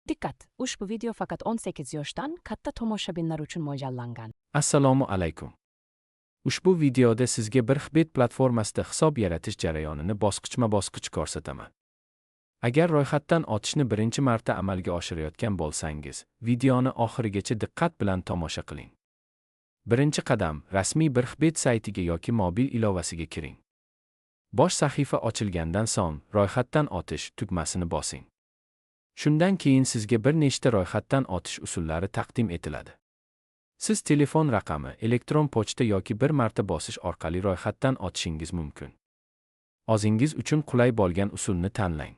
Dikkat! Ushbu video faqat 18 yoshdan katta tomoshabinlar uchun mo'ljallangan. Assalomu alaykum. Ushbu videoda sizga BirXBet platformasida hisob yaratish jarayonini bosqichma-bosqich ko'rsataman. Agar ro'yxatdan o'tishni birinchi marta amalga oshirayotgan bo'lsangiz, videoni oxirigacha diqqat bilan tomosha qiling. Birinchi qadam, rasmiy BirXBet saytiga yoki mobil ilovasiga kiring. Bosh sahifa ochilgandan so'ng, ro'yxatdan o'tish tugmasini bosing. Shundan keyin sizga bir nechta ro'yxatdan o'tish usullari taqdim etiladi. Siz telefon raqami, elektron pochta yoki bir marta bosish orqali ro'yxatdan o'tishingiz mumkin. O'zingiz uchun qulay bo'lgan usulni tanlang.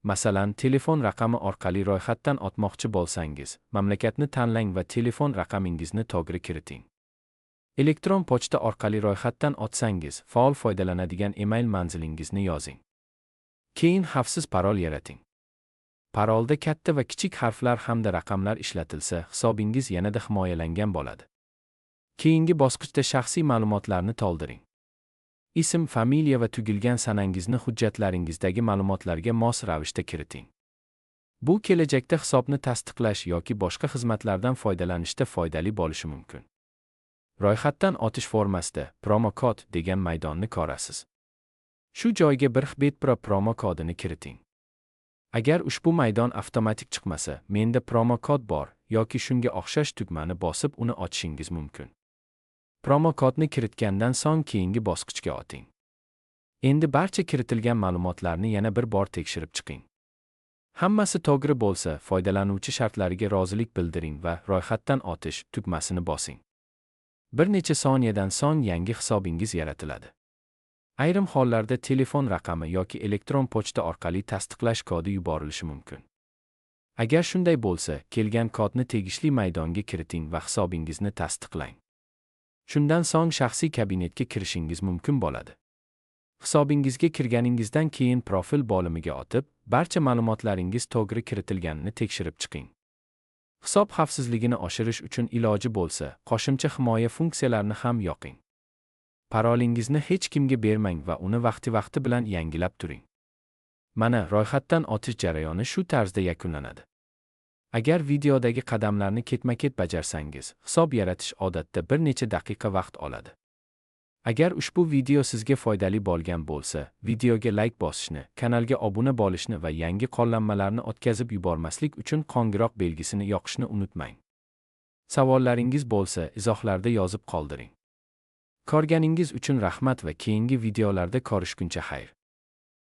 Masalan, telefon raqami orqali ro'yxatdan o'tmoqchi bo'lsangiz, mamlakatni tanlang va telefon raqamingizni to'g'ri kiriting. Elektron pochta orqali ro'yxatdan o'tsangiz, faol foydalanadigan email manzilingizni yozing. Keyin xavfsiz parol yarating. Parolda katta va kichik harflar hamda raqamlar ishlatilsa, hisobingiz yanada himoyalangan bo'ladi. Keyingi bosqichda shaxsiy ma'lumotlarni to'ldiring. Ism, familiya va tug'ilgan sanangizni hujjatlaringizdagi ma'lumotlarga mos ravishda kiriting. Bu kelajakda hisobni tasdiqlash yoki boshqa xizmatlardan foydalanishda foydali bo'lishi mumkin. Ro'yxatdan o'tish formasida promo kod degan maydonni ko'rasiz. Shu joyga BirXBet Pro promo kodini kiriting. Agar ushbu maydon avtomatik chiqmasa, menda promo kod bor yoki shunga o'xshash tugmani bosib uni ochishingiz mumkin. Promo kodni kiritgandan so'ng keyingi bosqichga o'ting. Endi barcha kiritilgan ma'lumotlarni yana bir bor tekshirib chiqing. Hammasi to'g'ri bo'lsa, foydalanuvchi shartlariga rozilik bildiring va ro'yxatdan o'tish tugmasini bosing. Bir necha soniyadan so'ng yangi hisobingiz yaratiladi. Ayrim hollarda telefon raqami yoki elektron pochta orqali tasdiqlash kodi yuborilishi mumkin. Agar shunday bo'lsa, kelgan kodni tegishli maydonga kiriting va hisobingizni tasdiqlang. Shundan so'ng shaxsiy kabinetga kirishingiz mumkin bo'ladi. Hisobingizga kirganingizdan keyin profil bo'limiga o'tib, barcha ma'lumotlaringiz to'g'ri kiritilganini tekshirib chiqing. Hisob xavfsizligini oshirish uchun iloji bo'lsa, qo'shimcha himoya funksiyalarini ham yoqing. Parolingizni hech kimga bermang va uni vaqti-vaqti bilan yangilab turing. Mana, ro'yxatdan o'tish jarayoni shu tarzda yakunlanadi. Agar videodagi qadamlarni ketma-ket bajarsangiz, hisob yaratish odatda bir necha daqiqa vaqt oladi. Agar ushbu video sizga foydali bo'lgan bo'lsa, videoga like bosishni, kanalga obuna bo'lishni va yangi qo'llanmalarni o'tkazib yubormaslik uchun qo'ng'iroq belgisini yoqishni unutmang. Savollaringiz bo'lsa, izohlarda yozib qoldiring. Ko'rganingiz uchun rahmat va keyingi videolarda ko'rishguncha xayr.